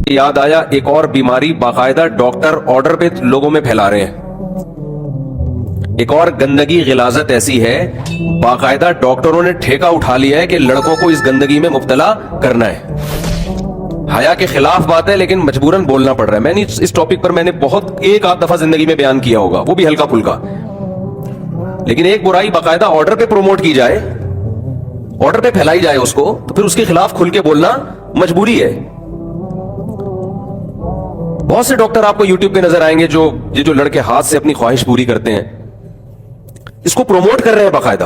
याद आया एक और बीमारी बाकायदा डॉक्टर ऑर्डर पे लोगों में फैला रहे हैं। एक और गंदगी गिलाजत ऐसी है, बाकायदा डॉक्टरों ने ठेका उठा लिया है कि लड़कों को इस गंदगी में मुब्तला करना है। हया के खिलाफ बात है लेकिन मजबूरन बोलना पड़ रहा है। मैंने इस टॉपिक पर मैंने बहुत एक आध दफा जिंदगी में बयान किया होगा, वो भी हल्का फुल्का, लेकिन एक बुराई बाकायदा ऑर्डर पे प्रोमोट की जाए, ऑर्डर पे फैलाई जाए उसको, तो फिर उसके खिलाफ खुल के बोलना मजबूरी है। बहुत से डॉक्टर आपको यूट्यूब पे नजर आएंगे जो ये जो लड़के हाथ से अपनी ख्वाहिश पूरी करते हैं, इसको प्रोमोट कर रहे हैं बाकायदा।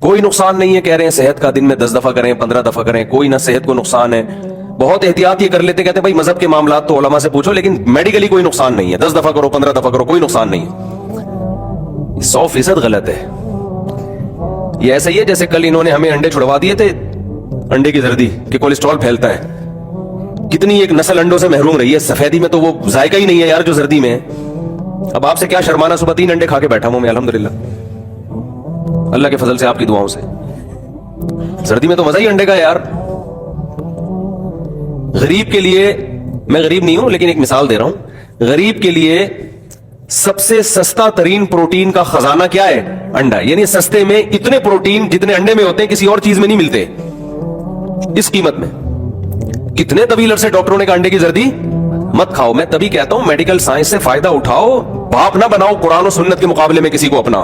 कोई नुकसान नहीं है, कह रहे हैं सेहत का दिन में 10 दफा करें, 15 दफा करें, कोई ना सेहत को नुकसान है। बहुत एहतियात ये कर लेते, कहते हैं भाई मजहब के मामला तो उलमा से पूछो, लेकिन मेडिकली कोई नुकसान नहीं है, 10 दफा करो, 15 दफा करो, कोई नुकसान नहीं है। 100% गलत है। ये ऐसा ही है जैसे कल इन्होंने हमें अंडे छुड़वा दिए थे, अंडे की जर्दी कि कोलेस्ट्रॉल फैलता है। कितनी एक नस्ल अंडों से महरूम रही है, सफेदी में तो वो जायका ही नहीं है यार जो जर्दी में है। अब आपसे क्या शर्माना, सुबह 3 अंडे खा के बैठा हूं मैं अल्हम्दुलिल्लाह, अल्लाह के फजल से, आपकी दुआओं से। जर्दी में तो मजा ही अंडे का यार। गरीब के लिए, मैं गरीब नहीं हूं लेकिन एक मिसाल दे रहा हूं, गरीब के लिए सबसे सस्ता तरीन प्रोटीन का खजाना क्या है? अंडा। यानी सस्ते में इतने प्रोटीन जितने अंडे में होते हैं किसी और चीज में नहीं मिलते इस कीमत में। कितने तवील अरसे डॉक्टरों ने कहा अंडे की जर्दी मत खाओ। मैं तभी कहता हूं मेडिकल साइंस से फायदा उठाओ, बाप ना बनाओ कुरान और सुन्नत के मुकाबले में किसी को अपना।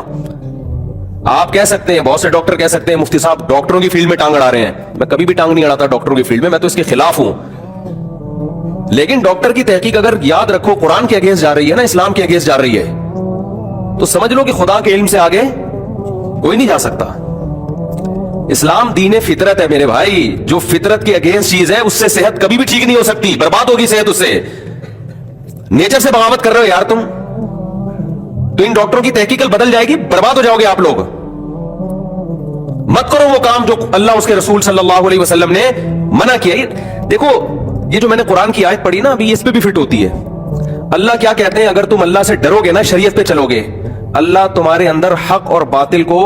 आप कह सकते हैं, बहुत से डॉक्टर कह सकते हैं मुफ्ती साहब डॉक्टरों की फील्ड में टांग अड़ा रहे हैं। मैं कभी भी टांग नहीं अड़ाता डॉक्टरों की फील्ड में, मैं तो इसके खिलाफ हूं। लेकिन डॉक्टर की तहकीक अगर याद रखो कुरान के अगेंस्ट जा रही है ना, इस्लाम के अगेंस्ट जा रही है, तो समझ लो कि खुदा के इल्म से आगे कोई नहीं जा सकता। इस्लाम दीन फितरत है मेरे भाई, जो फितरत के अगेंस्ट चीज है उससे सेहत कभी भी ठीक नहीं हो सकती, बर्बाद होगी सेहत उससे। नेचर से बगावत कर रहे हो यार तुम, तो इन डॉक्टरों की तहकीक बदल जाएगी, बर्बाद हो जाओगे आप लोग। मत करो वो काम जो अल्लाह उसके रसूल सल्लल्लाहु अलैहि वसल्लम ने मना किया। देखो ये जो मैंने कुरान की आयत पढ़ी ना, अभी इस पे भी फिट होती है। अल्लाह क्या कहते हैं, अगर तुम अल्लाह से डरोगे ना, शरीयत पे चलोगे, अल्लाह तुम्हारे अंदर हक और बातिल को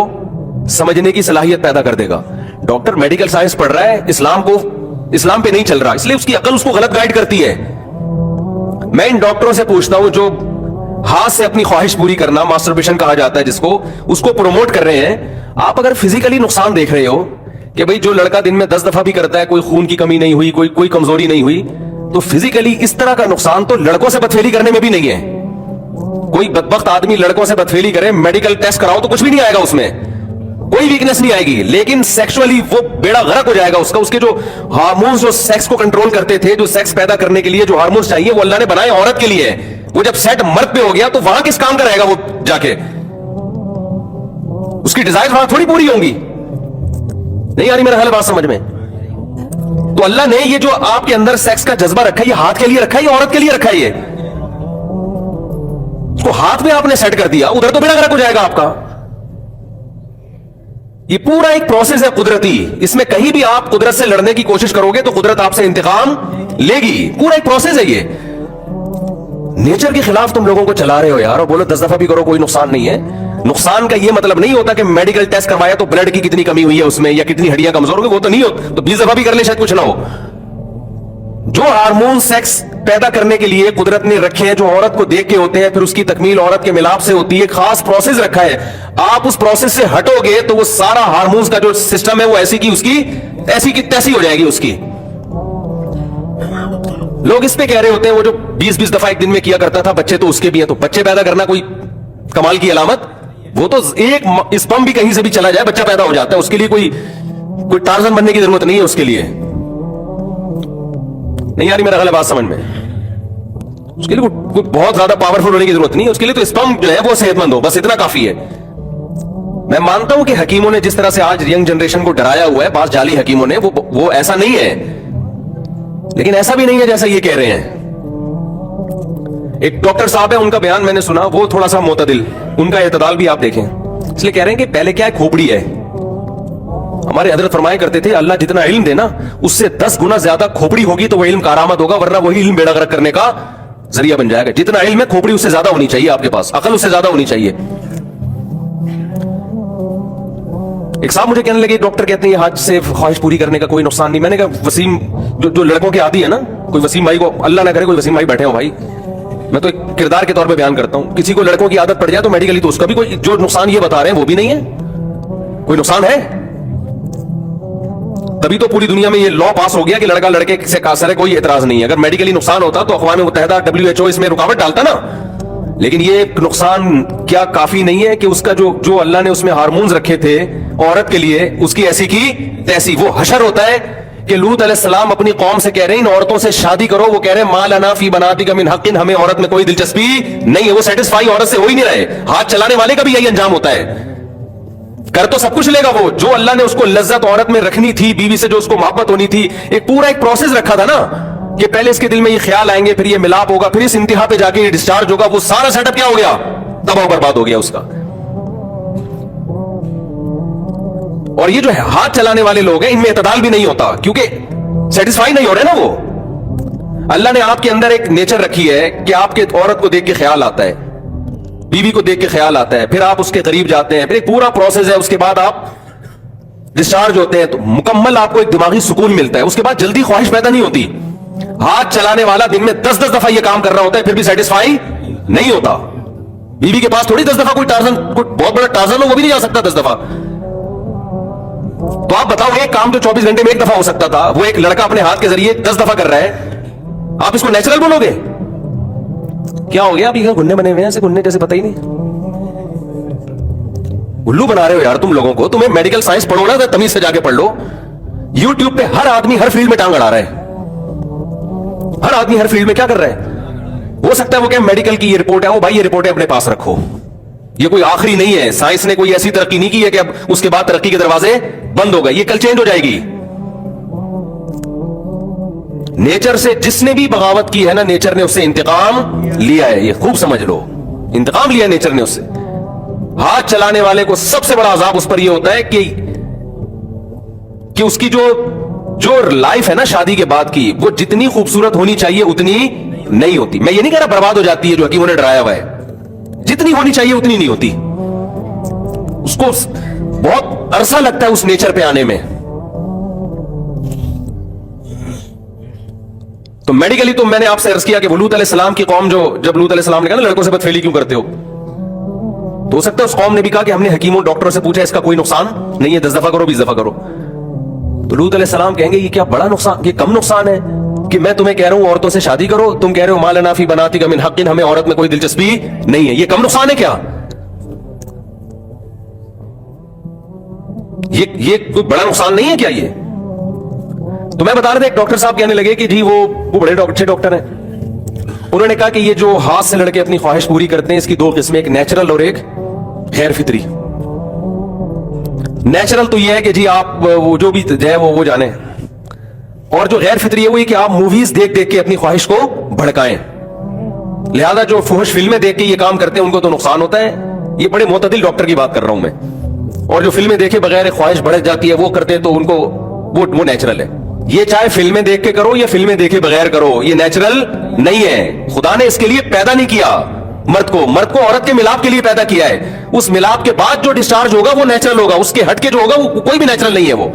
समझने की सलाहियत पैदा कर देगा। डॉक्टर मेडिकल साइंस पढ़ रहा है, इस्लाम पे नहीं चल रहा, इसलिए उसकी अकल उसको गलत गाइड करती है। मैं इन डॉक्टरों से पूछता हूं जो हाथ से अपनी ख्वाहिश पूरी करना, मास्टरबेशन कहा जाता है जिसको, उसको प्रोमोट कर रहे हैं। आप अगर फिजिकली नुकसान देख रहे हो कि भाई जो लड़का दिन में 10 दफा भी करता है, कोई खून की कमी नहीं हुई, कोई कमजोरी नहीं हुई, तो फिजिकली इस तरह का नुकसान तो लड़कों से बदफेली करने में भी नहीं है। कोई बदबख्त आदमी लड़कों से बदफेली करे, मेडिकल टेस्ट कराओ तो कुछ भी नहीं आएगा उसमें, कोई वीकनेस नहीं आएगी, लेकिन सेक्सुअली वो बेड़ा गर्क हो जाएगा उसका। उसके जो हार्मोन्स जो सेक्स को कंट्रोल करते थे, जो सेक्स पैदा करने के लिए जो हार्मोन्स चाहिए, वो अल्लाह ने बनाए औरत के लिए। वो जब सेट मर्द पे हो गया तो वहां किस काम का रहेगा वो जाके? उसकी डिजायर वहां थोड़ी पूरी होंगी। नहीं आ रही मेरा हाल बात समझ में? तो अल्लाह ने ये जो आपके अंदर सेक्स का जज्बा रखा है, ये हाथ के लिए रखा है, ये औरत के लिए रखा है। ये उसको हाथ में आपने सेट कर दिया, उधर तो बेड़ा गर्क हो जाएगा आपका। ये पूरा एक प्रोसेस है कुदरती, इसमें कहीं भी आप कुदरत से लड़ने की कोशिश करोगे तो कुदरत आपसे इंतकाम लेगी। पूरा एक प्रोसेस है ये। नेचर के खिलाफ तुम लोगों को चला रहे हो यार, और बोलो 10 दफा भी करो कोई नुकसान नहीं है। नुकसान का ये मतलब नहीं होता कि मेडिकल टेस्ट करवाया तो ब्लड की कितनी कमी हुई है उसमें या कितनी हड्डियां कमजोर हो गई, वो तो नहीं होता। तो 20 दफा भी कर ले शायद कुछ ना हो। जो हार्मोन सेक्स पैदा करने के लिए कुदरत ने रखे हैं, जो औरत को देख के होते हैं, फिर उसकी तकमील औरत के मिलाप से होती है, खास प्रोसेस रखा है। आप उस प्रोसेस से हटोगे तो वो सारा हार्मोन्स का जो सिस्टम है वो ऐसी की उसकी ऐसी की तैसी हो जाएगी उसकी। लोग इस पे कह रहे होते हैं वो जो 20-20 दफा एक दिन में किया करता था, बच्चे तो उसके भी हैं। तो बच्चे पैदा करना कोई कमाल की अलामत? वो तो एक स्पर्म भी कहीं से भी चला जाए बच्चा पैदा हो जाता है। उसके लिए कोई टार्जन बनने की जरूरत नहीं है उसके लिए। नहीं आ रही मेरा गलत बात समझ में? उसके लिए कोई बहुत ज्यादा पावरफुल होने की जरूरत नहीं है। उसके लिए तो स्पर्म जो है वो सेहतमंद हो, बस इतना काफी है। मैं मानता हूं कि हकीमों ने जिस तरह से आज यंग जनरेशन को डराया हुआ है, बास जाली हकीमों ने, वो ऐसा नहीं है, लेकिन ऐसा भी नहीं है जैसा ये कह रहे हैं। एक डॉक्टर साहब है, उनका बयान मैंने सुना, वो थोड़ा सा मोतदिल, उनका एतदाल भी आप देखें। इसलिए कह रहे हैं कि पहले क्या है, खोपड़ी है। हमारे हजरत फरमाया करते थे अल्लाह जितना इल्म देना उससे 10 गुना ज्यादा खोपड़ी होगी तो वह इल्म कारामत होगा, वरना वही इल्म बेड़ा गर्क करने का जरिया बन जाएगा। जितना इल्म है खोपड़ी उससे ज्यादा होनी चाहिए आपके पास, अकल उससे ज्यादा होनी चाहिए। ایک صاحب مجھے کہنے لگے ڈاکٹر کہتے ہیں یہ حج سے خواہش پوری کرنے کا کوئی نقصان نہیں. میں نے کہا وسیم جو لڑکوں کے عادی ہے نا, کوئی وسیم بھائی کو اللہ نہ کرے کوئی وسیم بھائی بیٹھے ہو بھائی, میں تو ایک کردار کے طور پہ بیان کرتا ہوں, کسی کو لڑکوں کی عادت پڑ جائے تو میڈیکلی تو اس کا بھی کوئی جو نقصان یہ بتا رہے ہیں وہ بھی نہیں ہے, کوئی نقصان ہے. تبھی تو پوری دنیا میں یہ لا پاس ہو گیا کہ لڑکا لڑکے سے قاصر ہے, کوئی اعتراض نہیں ہے. اگر میڈیکلی نقصان ہوتا تو اقوام متحدہ WHO اس میں رکاوٹ ڈالتا نا. لیکن یہ نقصان کیا کافی نہیں ہے کہ اس کا جو اللہ نے اس میں ہارمونز رکھے تھے عورت کے لیے, اس کی ایسی کی تیسی. وہ حشر ہوتا ہے کہ لوط علیہ السلام اپنی قوم سے کہہ رہے ہیں ان عورتوں سے شادی کرو, وہ کہہ رہے ہیں ما لنا فی بناتک من حق, ہمیں عورت میں کوئی دلچسپی نہیں ہے. وہ سیٹسفائی عورت سے ہو ہی نہیں رہے. ہاتھ چلانے والے کا بھی یہی انجام ہوتا ہے. کر تو سب کچھ لے گا وہ, جو اللہ نے اس کو لذت عورت میں رکھنی تھی, بیوی سے جو اس کو محبت ہونی تھی, ایک پورا ایک پروسیس رکھا تھا نا کہ پہلے اس کے دل میں یہ خیال آئیں گے, پھر یہ ملاپ ہوگا, پھر اس انتہا پہ جا کے یہ ڈسچارج ہوگا. وہ سارا سیٹ اپ کیا ہو گیا, تباہ و برباد ہو گیا اس کا. اور یہ جو ہے ہاتھ چلانے والے لوگ ہیں ان میں اعتدال بھی نہیں ہوتا, کیونکہ سیٹسفائی نہیں ہو رہے نا. وہ اللہ نے آپ کے اندر ایک نیچر رکھی ہے کہ آپ کے عورت کو دیکھ کے خیال آتا ہے, بیوی کو دیکھ کے خیال آتا ہے, پھر آپ اس کے قریب جاتے ہیں, پھر ایک پورا پروسیس ہے, اس کے بعد آپ ڈسچارج ہوتے ہیں تو مکمل آپ کو ایک دماغی سکون ملتا ہے. اس کے بعد جلدی خواہش پیدا نہیں ہوتی. ہاتھ چلانے والا دن میں 10 دفعہ یہ کام کر رہا ہوتا ہے, پھر بھی سیٹسفائی نہیں ہوتا. بیوی کے پاس تھوڑی 10 دفعہ کوئی ٹارزن, کوئی بہت بڑا ٹارزن ہو وہ بھی نہیں جا سکتا 10 دفعہ. تو آپ بتاؤ ایک کام جو 24 گھنٹے میں ایک دفعہ ہو سکتا تھا, وہ ایک لڑکا اپنے ہاتھ کے ذریعے 10 دفعہ کر رہا ہے, آپ اس کو نیچرل بولو گے؟ کیا ہو گیا, ابھی گھننے بنے ہوئے ہیں ایسے گھننے جیسے پتہ ہی نہیں. الو بنا رہے ہو یار تم لوگوں کو. تمہیں میڈیکل سائنس پڑھو نا, تمیز سے جا کے پڑھ لو. یوٹیوب پہ ہر آدمی ہر فیلڈ میں ٹانگ اڑا رہا ہے, ہر آدمی ہر فیلڈ میں کیا کر رہا ہے. ہو سکتا ہے وہ کہ میڈیکل کی یہ رپورٹ ہے, وہ بھائی یہ رپورٹیں اپنے پاس رکھو, یہ کوئی آخری نہیں ہے. سائنس نے کوئی ایسی ترقی نہیں کی ہے کہ اب اس کے بعد ترقی کے دروازے بند ہو گئے, یہ کل چینج ہو جائے گی. نیچر سے جس نے بھی بغاوت کی ہے نا, نیچر نے اس سے انتقام لیا ہے. یہ خوب سمجھ لو, انتقام لیا نیچر نے اس سے. ہاتھ چلانے والے کو سب سے بڑا عذاب اس پر یہ ہوتا ہے کہ اس کی جو لائف ہے نا شادی کے بعد کی, وہ جتنی خوبصورت ہونی چاہیے اتنی نہیں ہوتی. میں یہ نہیں کہہ رہا برباد ہو جاتی ہے, جو حکیموں نے ڈرایا ہوا ہے. جتنی ہونی چاہیے اتنی نہیں ہوتی. اس کو بہت عرصہ لگتا ہے اس نیچر پہ آنے میں. تو میڈیکلی تو میں نے آپ سے عرض کیا کہ لوط علیہ السلام کی قوم, جب لوط علیہ السلام نے کہا نا لڑکوں سے بدفعلی کیوں کرتے ہو, تو ہو سکتا ہے اس قوم نے بھی کہا کہ ہم نے حکیموں ڈاکٹروں سے پوچھا اس کا کوئی نقصان نہیں ہے, 10 دفعہ کرو 20 دفعہ کرو. تو لوط علیہ السلام کہیں گے یہ کیا بڑا نقصان, یہ کم نقصان ہے کہ میں تمہیں کہہ رہا ہوں عورتوں سے شادی کرو, تم کہہ رہے ہو ما لنا فی بناتک من حق, ہمیں عورت میں کوئی دلچسپی نہیں ہے. یہ کم نقصان ہے کیا؟ یہ کوئی بڑا نقصان نہیں ہے کیا یہ؟ تو میں بتا رہا تھا ایک ڈاکٹر صاحب کہنے لگے کہ جی وہ بڑے اچھے ڈاکٹر ہیں, انہوں نے کہا کہ یہ جو ہاتھ سے لڑکے اپنی خواہش پوری کرتے ہیں اس کی 2 قسمیں, ایک نیچرل اور ایک غیر فطری. نیچرل تو یہ ہے کہ جی آپ وہ جو بھی ہے وہ جانیں, اور جو غیر فطری ہے وہ یہ کہ آپ موویز دیکھ دیکھ کے اپنی خواہش کو بھڑکائیں. لہذا جو فحش فلمیں دیکھ کے یہ کام کرتے ہیں ان کو تو نقصان ہوتا ہے. یہ بڑے معتدل ڈاکٹر کی بات کر رہا ہوں میں. اور جو فلمیں دیکھے بغیر خواہش بڑھ جاتی ہے وہ کرتے ہیں تو ان کو وہ نیچرل ہے. یہ چاہے فلمیں دیکھ کے کرو یا فلمیں دیکھے بغیر کرو, یہ نیچرل نہیں ہے. خدا نے اس کے لیے پیدا نہیں کیا مرد کو عورت کے ملاپ کے لیے پیدا کیا ہے. اس ملاپ کے بعد جو ڈسچارج ہوگا وہ نیچرل ہوگا, اس کے ہٹ کے جو ہوگا وہ کوئی بھی نیچرل نہیں ہے. وہ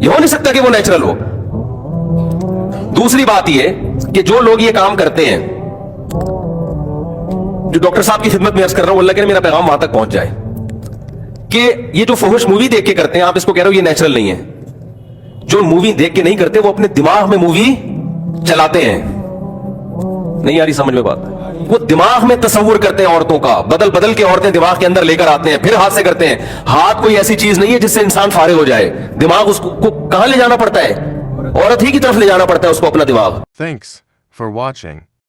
یہ ہو نہیں سکتا کہ وہ نیچرل ہو. دوسری بات یہ کہ جو لوگ یہ کام کرتے ہیں, جو ڈاکٹر صاحب کی خدمت میں عرض کر رہا ہوں, اللہ کرے میرا پیغام وہاں تک پہنچ جائے, کہ یہ جو فحش مووی دیکھ کے کرتے ہیں آپ اس کو کہہ رہے ہو یہ نیچرل نہیں ہے. جو مووی دیکھ کے نہیں کرتے وہ اپنے دماغ میں مووی چلاتے ہیں. نہیں آ رہی سمجھ میں بات؟ وہ دماغ میں تصور کرتے ہیں عورتوں کا, بدل کے عورتیں دماغ کے اندر لے کر آتے ہیں, پھر ہاتھ سے کرتے ہیں. ہاتھ کوئی ایسی چیز نہیں ہے جس سے انسان فارغ ہو جائے. دماغ اس کو کہاں لے جانا پڑتا ہے؟ عورت ہی کی طرف لے جانا پڑتا ہے اس کو اپنا دماغ. Thanks for watching.